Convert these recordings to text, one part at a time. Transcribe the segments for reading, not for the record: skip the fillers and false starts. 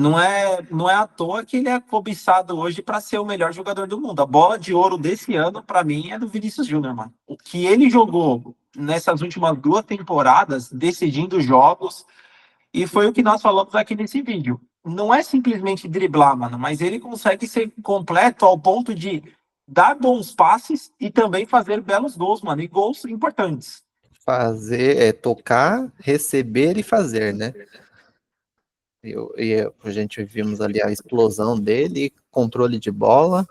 não é à toa que ele é cobiçado hoje para ser o melhor jogador do mundo. A bola de ouro desse ano, para mim, é do Vinícius Júnior, mano. O que ele jogou nessas últimas 2 temporadas, decidindo jogos, e foi o que nós falamos aqui nesse vídeo. Não é simplesmente driblar, mano, mas ele consegue ser completo ao ponto de dar bons passes e também fazer belos gols, mano, e gols importantes. Fazer, tocar, receber e fazer, né? A gente vimos ali a explosão dele, controle de bola.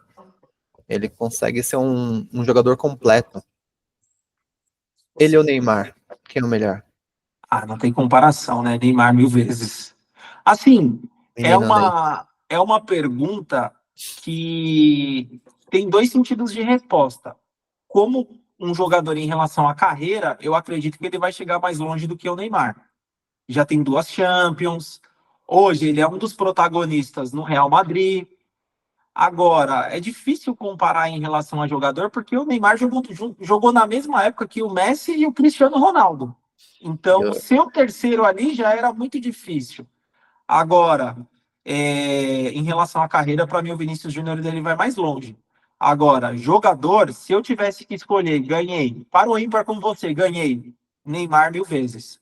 Ele consegue ser um jogador completo. Ele ou o Neymar? Quem é o melhor? Ah, não tem comparação, né? Neymar 1000 vezes. Assim, é Menino Ney. é uma pergunta que tem dois sentidos de resposta. Como um jogador em relação à carreira, eu acredito que ele vai chegar mais longe do que o Neymar. Já tem 2 Champions. Hoje ele é um dos protagonistas no Real Madrid. Agora, é difícil comparar em relação a jogador, porque o Neymar jogou na mesma época que o Messi e o Cristiano Ronaldo. Então, Eu, ser o terceiro ali já era muito difícil. Agora, em relação à carreira, para mim, o Vinícius Júnior ele vai mais longe. Agora, jogador, se eu tivesse que escolher, ganhei. Para o ímpar com você, ganhei. Neymar 1000 vezes.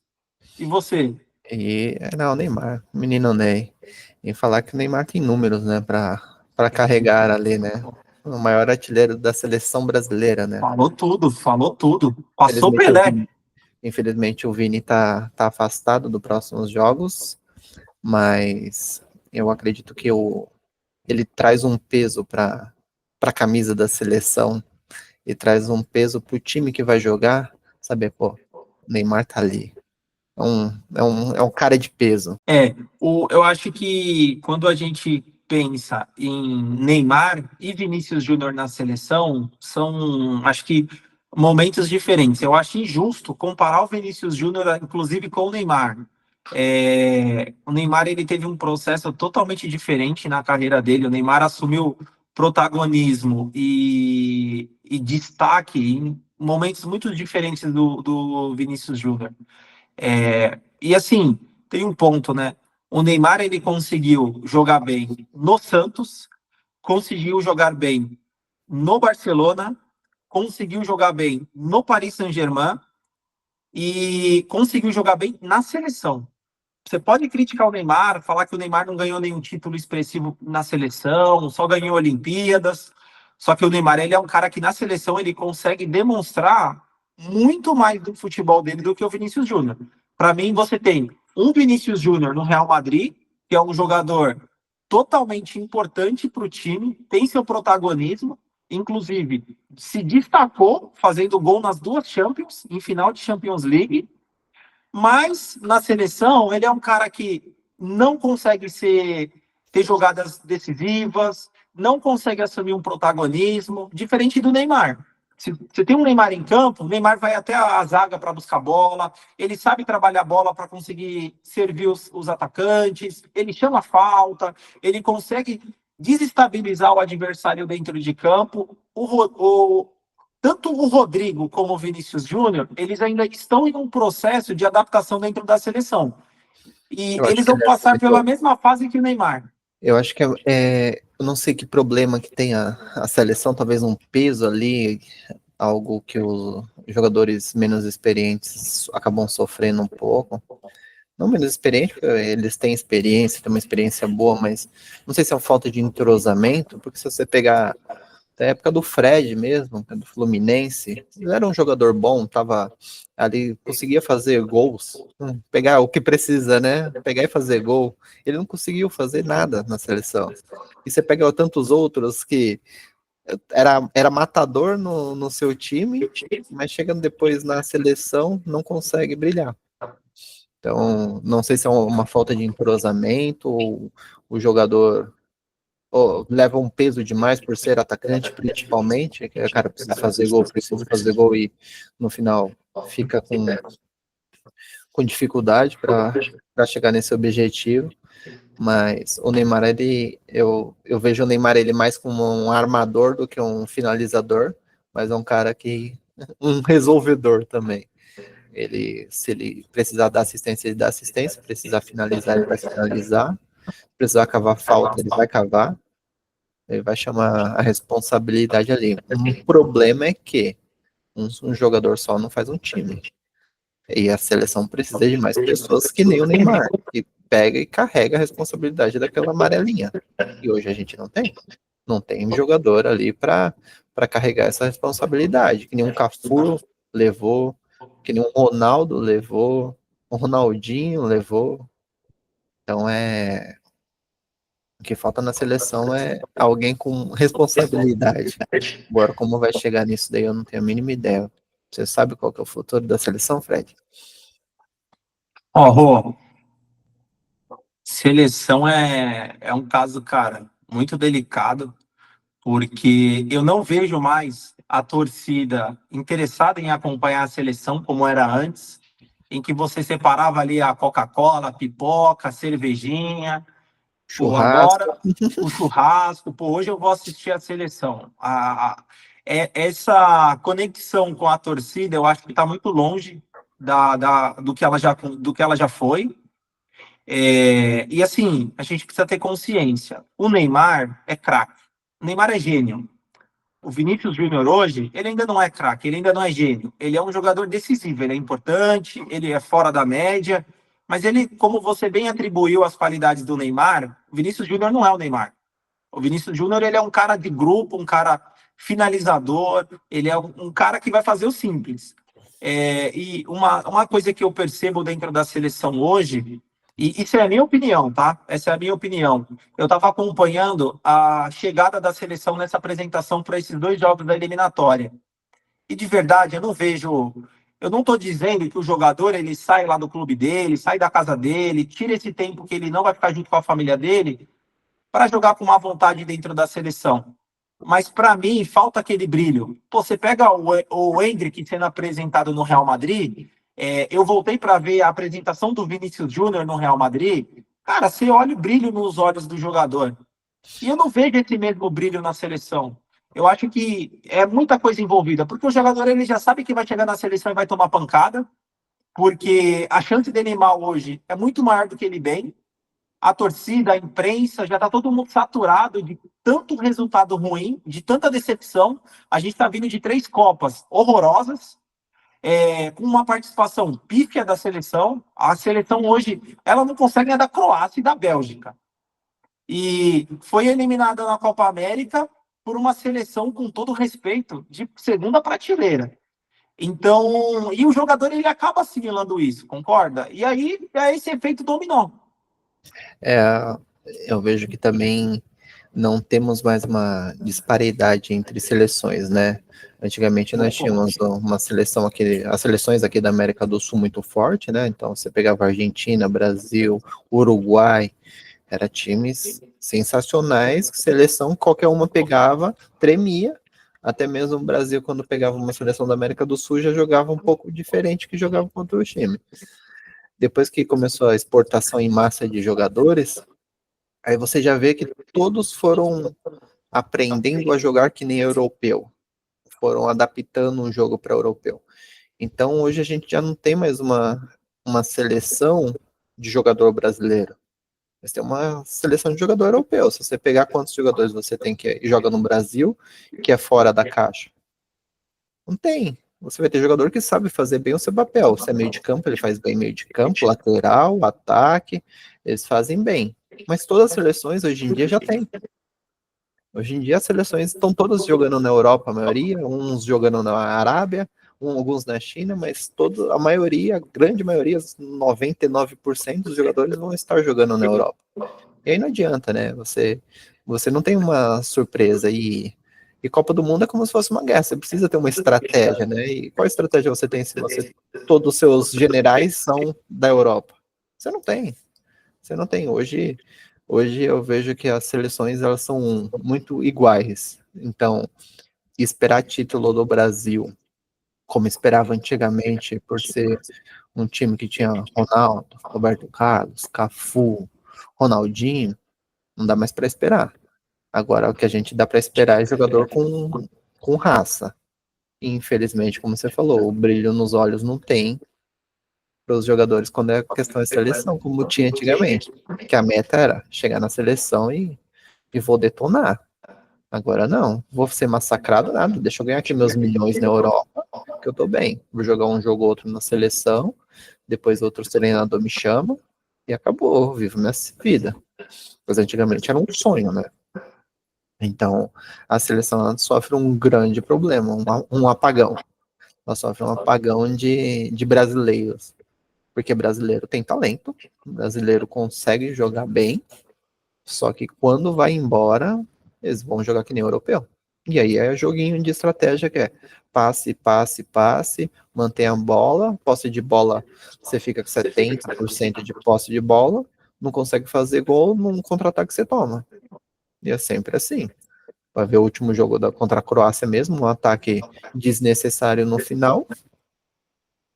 E você? não, Neymar, menino Ney. E falar que o Neymar tem números, né, para carregar ali, né? O maior artilheiro da seleção brasileira, né? Falou tudo, falou tudo. Passou Infelizmente o Pelé. Vini, infelizmente, o Vini tá afastado dos próximos jogos, mas eu acredito que ele traz um peso para a camisa da seleção e traz um peso para o time que vai jogar, saber, pô, o Neymar tá ali. É um cara de peso. Eu acho que quando a gente pensa em Neymar e Vinícius Júnior na seleção, são, acho que, momentos diferentes. Eu acho injusto comparar o Vinícius Júnior, inclusive, com o Neymar. O Neymar ele teve um processo totalmente diferente na carreira dele. O Neymar assumiu protagonismo e destaque em momentos muito diferentes do Vinícius Júnior. E assim, tem um ponto, né? O Neymar ele conseguiu jogar bem no Santos, conseguiu jogar bem no Barcelona, conseguiu jogar bem no Paris Saint-Germain e conseguiu jogar bem na seleção. Você pode criticar o Neymar, falar que o Neymar não ganhou nenhum título expressivo na seleção, só ganhou Olimpíadas. Só que o Neymar ele é um cara que na seleção ele consegue demonstrar muito mais do futebol dele do que o Vinícius Júnior. Para mim, você tem um Vinícius Júnior no Real Madrid, que é um jogador totalmente importante para o time, tem seu protagonismo, inclusive se destacou fazendo gol nas 2 Champions, em final de Champions League, mas na seleção ele é um cara que não consegue ter jogadas decisivas, não consegue assumir um protagonismo, diferente do Neymar. Se você tem um Neymar em campo, o Neymar vai até a zaga para buscar bola, ele sabe trabalhar a bola para conseguir servir os atacantes, ele chama falta, ele consegue desestabilizar o adversário dentro de campo. Tanto o Rodrigo como o Vinícius Júnior, eles ainda estão em um processo de adaptação dentro da seleção. E Eu acho eles que vão ele é passar pela muito. mesma fase que o Neymar. Eu acho que eu não sei que problema que tem a seleção, talvez um peso ali, algo que os jogadores menos experientes acabam sofrendo um pouco. Não menos experiente, porque eles têm experiência, têm uma experiência boa, mas não sei se é uma falta de entrosamento, porque se você pegar da época do Fred mesmo, do Fluminense, ele era um jogador bom, tava ali, conseguia fazer gols, pegar o que precisa, né? Pegar e fazer gol. Ele não conseguiu fazer nada na seleção. E você pega tantos outros que era matador no seu time, mas chegando depois na seleção não consegue brilhar. Então, não sei se é uma falta de entrosamento ou o jogador leva um peso demais por ser atacante, principalmente, que o cara precisa fazer gol e no final fica com dificuldade para chegar nesse objetivo. Mas o Neymar, eu vejo o Neymar ele mais como um armador do que um finalizador, mas é um cara um resolvedor também. Se ele precisar dar assistência, ele dá assistência, precisar finalizar, ele vai finalizar. precisar cavar falta, ele vai cavar, ele vai chamar a responsabilidade ali. Um problema é que um jogador só não faz um time. E a seleção precisa de mais pessoas que nem o Neymar, que pega e carrega a responsabilidade daquela amarelinha. E hoje a gente não tem. Não tem jogador ali para carregar essa responsabilidade. Que nem um Cafu levou, que nem um Ronaldo levou, um Ronaldinho levou. Então o que falta na seleção é alguém com responsabilidade. Agora, como vai chegar nisso daí, eu não tenho a mínima ideia. Você sabe qual que é o futuro da seleção, Fred? Ó, Rô, seleção é um caso, cara, muito delicado, porque eu não vejo mais a torcida interessada em acompanhar a seleção como era antes, em que você separava ali a Coca-Cola, a pipoca, a cervejinha. Pô, Churrasco. agora o churrasco. Pô, hoje eu vou assistir a seleção. Essa conexão com a torcida, eu acho que está muito longe do que ela já foi. E assim, a gente precisa ter consciência. O Neymar é craque. O Neymar é gênio. O Vinícius Júnior hoje, ele ainda não é craque, ele ainda não é gênio. Ele é um jogador decisivo, ele é importante, ele é fora da média, mas ele, como você bem atribuiu as qualidades do Neymar, o Vinícius Júnior não é o Neymar. O Vinícius Júnior, ele é um cara de grupo, um cara finalizador, ele é um cara que vai fazer o simples. E uma coisa que eu percebo dentro da seleção hoje, e isso é a minha opinião, tá? Essa é a minha opinião. Eu estava acompanhando a chegada da seleção nessa apresentação para esses dois jogos da eliminatória. E de verdade, eu não vejo. Eu não estou dizendo que o jogador ele sai lá do clube dele, sai da casa dele, tira esse tempo que ele não vai ficar junto com a família dele para jogar com uma vontade dentro da seleção. Mas para mim falta aquele brilho. Pô, você pega o Endrick sendo apresentado no Real Madrid. Eu voltei para ver a apresentação do Vinícius Júnior no Real Madrid. Cara, você olha o brilho nos olhos do jogador. E eu não vejo esse mesmo brilho na seleção. Eu acho que é muita coisa envolvida, porque o jogador ele já sabe que vai chegar na seleção e vai tomar pancada, porque a chance dele ir mal hoje é muito maior do que ele bem. A torcida, a imprensa, já está todo mundo saturado de tanto resultado ruim, de tanta decepção. A gente está vindo de 3 Copas horrorosas, com uma participação pífia da seleção. A seleção hoje, ela não consegue ganhar da Croácia e da Bélgica. E foi eliminada na Copa América por uma seleção, com todo respeito, de segunda prateleira. Então, e o jogador ele acaba assimilando isso, concorda? E aí é esse efeito dominó. Eu vejo que também não temos mais uma disparidade entre seleções, né? Antigamente nós tínhamos uma seleção aqui, as seleções aqui da América do Sul muito forte, né? Então você pegava Argentina, Brasil, Uruguai, eram times sensacionais, seleção qualquer uma pegava, tremia. Até mesmo o Brasil, quando pegava uma seleção da América do Sul, já jogava um pouco diferente que jogava contra o time. Depois que começou a exportação em massa de jogadores, aí você já vê que todos foram aprendendo a jogar que nem europeu, foram adaptando um jogo para europeu. Então hoje a gente já não tem mais uma seleção de jogador brasileiro. Você tem uma seleção de jogador europeu. Se você pegar quantos jogadores você tem que joga no Brasil, que é fora da caixa, não tem. Você vai ter jogador que sabe fazer bem o seu papel. Se é meio de campo, ele faz bem meio de campo, lateral, ataque, eles fazem bem. Mas todas as seleções hoje em dia já tem. Hoje em dia as seleções estão todas jogando na Europa, a maioria, uns jogando na Arábia, alguns na China, mas a maioria, a grande maioria, 99% dos jogadores vão estar jogando na Europa. E aí não adianta, né? Você não tem uma surpresa. E Copa do Mundo é como se fosse uma guerra. Você precisa ter uma estratégia, né? E qual estratégia você tem se todos os seus generais são da Europa? Você não tem. Você não tem. Hoje eu vejo que as seleções elas são muito iguais. Então, esperar título do Brasil, como esperava antigamente, por ser um time que tinha Ronaldo, Roberto Carlos, Cafu, Ronaldinho, não dá mais para esperar. Agora, o que a gente dá para esperar é jogador com raça. E, infelizmente, como você falou, o brilho nos olhos não tem. para os jogadores quando é questão de seleção, como tinha antigamente. Que a meta era chegar na seleção e vou detonar. Agora não, vou ser massacrado nada, deixa eu ganhar aqui meus milhões na Europa, que eu tô bem. Vou jogar um jogo ou outro na seleção, depois outro treinador me chama e acabou, eu vivo minha vida. Mas antigamente era um sonho, né? Então, a seleção sofre um grande problema, um apagão. Ela sofre um apagão de brasileiros. Porque brasileiro tem talento, brasileiro consegue jogar bem, só que quando vai embora, eles vão jogar que nem europeu. E aí é joguinho de estratégia que é passe, passe, passe, mantém a bola, posse de bola, você fica com 70% de posse de bola, não consegue fazer gol, num contra-ataque você toma. E é sempre assim. Vai ver o último jogo contra a Croácia mesmo, um ataque desnecessário no final,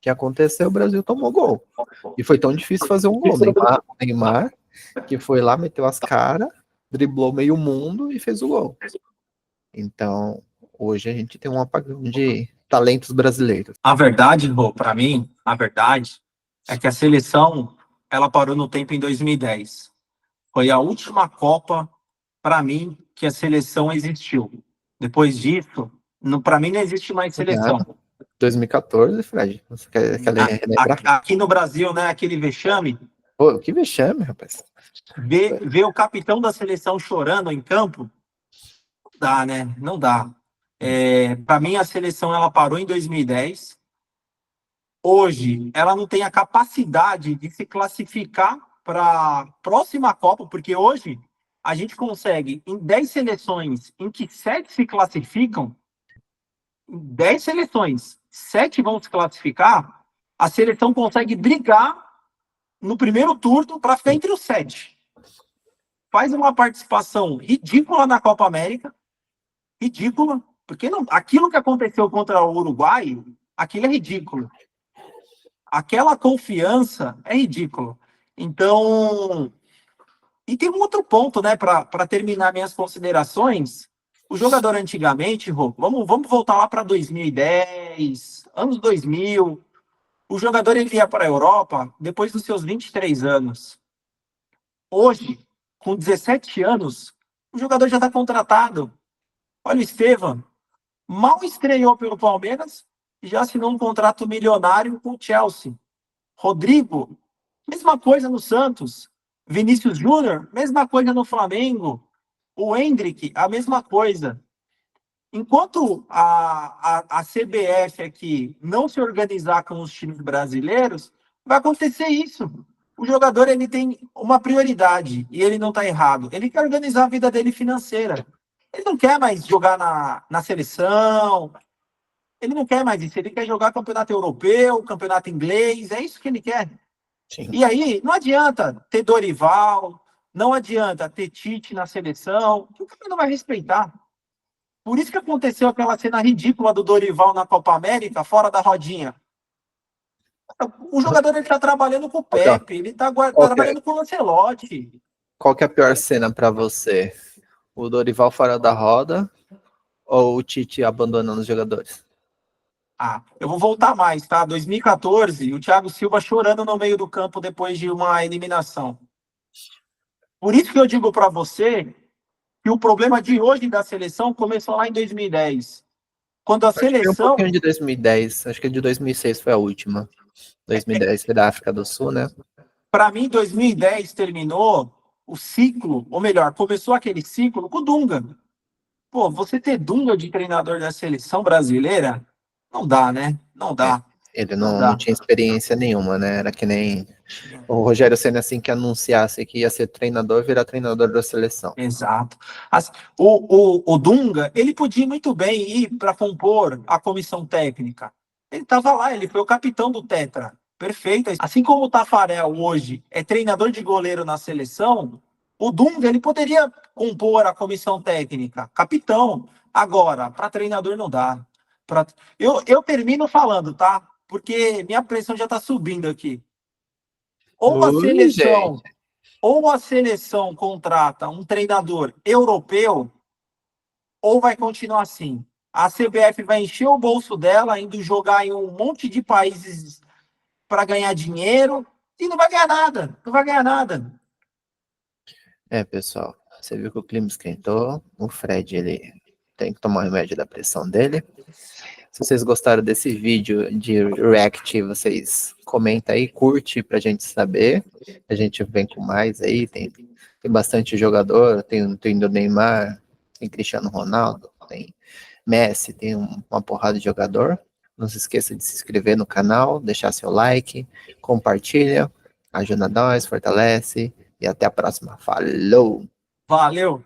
que aconteceu, o Brasil tomou gol. E foi tão difícil fazer um gol. Neymar, que foi lá, meteu as caras, driblou meio mundo e fez o gol. Então, hoje a gente tem um apagão de talentos brasileiros. A verdade, Rô, para mim, a verdade é que a seleção ela parou no tempo em 2010. Foi a última Copa, para mim, que a seleção existiu. Depois disso, para mim não existe mais seleção. 2014, Fred. Você quer relembrar? Aqui no Brasil, né, aquele vexame, Pô, que vexame, rapaz. ver o capitão da seleção chorando em campo, não dá, né? Não dá. Para mim, a seleção ela parou em 2010. Hoje, ela não tem a capacidade de se classificar para a próxima Copa, porque hoje a gente consegue, em 10 seleções em que 7 se classificam, em 10 seleções, 7 vão se classificar, a seleção consegue brigar no primeiro turno para ficar entre os 7. Faz uma participação ridícula na Copa América, ridícula, porque não, aquilo que aconteceu contra o Uruguai, aquilo é ridículo. Aquela confiança é ridículo. Então, e tem um outro ponto, né, para terminar minhas considerações. O jogador antigamente, Rô, vamos voltar lá para 2010, anos 2000. O jogador ele ia para a Europa depois dos seus 23 anos. Hoje, com 17 anos, o jogador já está contratado. Olha o Estevam, mal estreou pelo Palmeiras e já assinou um contrato milionário com o Chelsea. Rodrigo, mesma coisa no Santos. Vinícius Júnior, mesma coisa no Flamengo. O Endrick, a mesma coisa. Enquanto a CBF aqui não se organizar com os times brasileiros, vai acontecer isso. O jogador ele tem uma prioridade e ele não está errado. Ele quer organizar a vida dele financeira. Ele não quer mais jogar na seleção. Ele não quer mais isso. Ele quer jogar campeonato europeu, campeonato inglês. É isso que ele quer. Sim. E aí, não adianta ter Dorival, não adianta ter Tite na seleção, que o cara não vai respeitar. Por isso que aconteceu aquela cena ridícula do Dorival na Copa América, fora da rodinha. O jogador ele está trabalhando com o Pepe, ele está trabalhando com o Lancelotti. Qual que é a pior cena para você? O Dorival fora da roda ou o Tite abandonando os jogadores? Eu vou voltar mais, tá? 2014, o Thiago Silva chorando no meio do campo depois de uma eliminação. Por isso que eu digo para você que o problema de hoje da seleção começou lá em 2010. Quando a seleção... Um pouquinho de 2010, acho que de 2006 foi a última. 2010 foi da África do Sul, né? Para mim, 2010 terminou o ciclo, ou melhor, começou aquele ciclo com o Dunga. Pô, você ter Dunga de treinador da seleção brasileira, não dá, né? Não dá. Ele não tinha experiência nenhuma, né? Era que nem o Rogério Ceni, assim que anunciasse que ia ser treinador, virar treinador da seleção. Exato. O Dunga, ele podia muito bem ir para compor a comissão técnica. Ele estava lá, ele foi o capitão do Tetra. Perfeito. Assim como o Tafarel hoje é treinador de goleiro na seleção, o Dunga ele poderia compor a comissão técnica, capitão. Agora, para treinador não dá. Eu termino falando, tá? Porque minha pressão já está subindo aqui. Ou a seleção contrata um treinador europeu, ou vai continuar assim. A CBF vai encher o bolso dela, indo jogar em um monte de países para ganhar dinheiro e não vai ganhar nada, não vai ganhar nada. Pessoal, você viu que o clima esquentou, o Fred, ele tem que tomar o remédio da pressão dele. Se vocês gostaram desse vídeo de react, vocês comentam aí, curte pra gente saber. A gente vem com mais aí, tem bastante jogador, tem do Neymar, tem Cristiano Ronaldo, tem Messi, tem uma porrada de jogador. Não se esqueça de se inscrever no canal, deixar seu like, compartilha, ajuda nós, fortalece, e até a próxima. Falou! Valeu!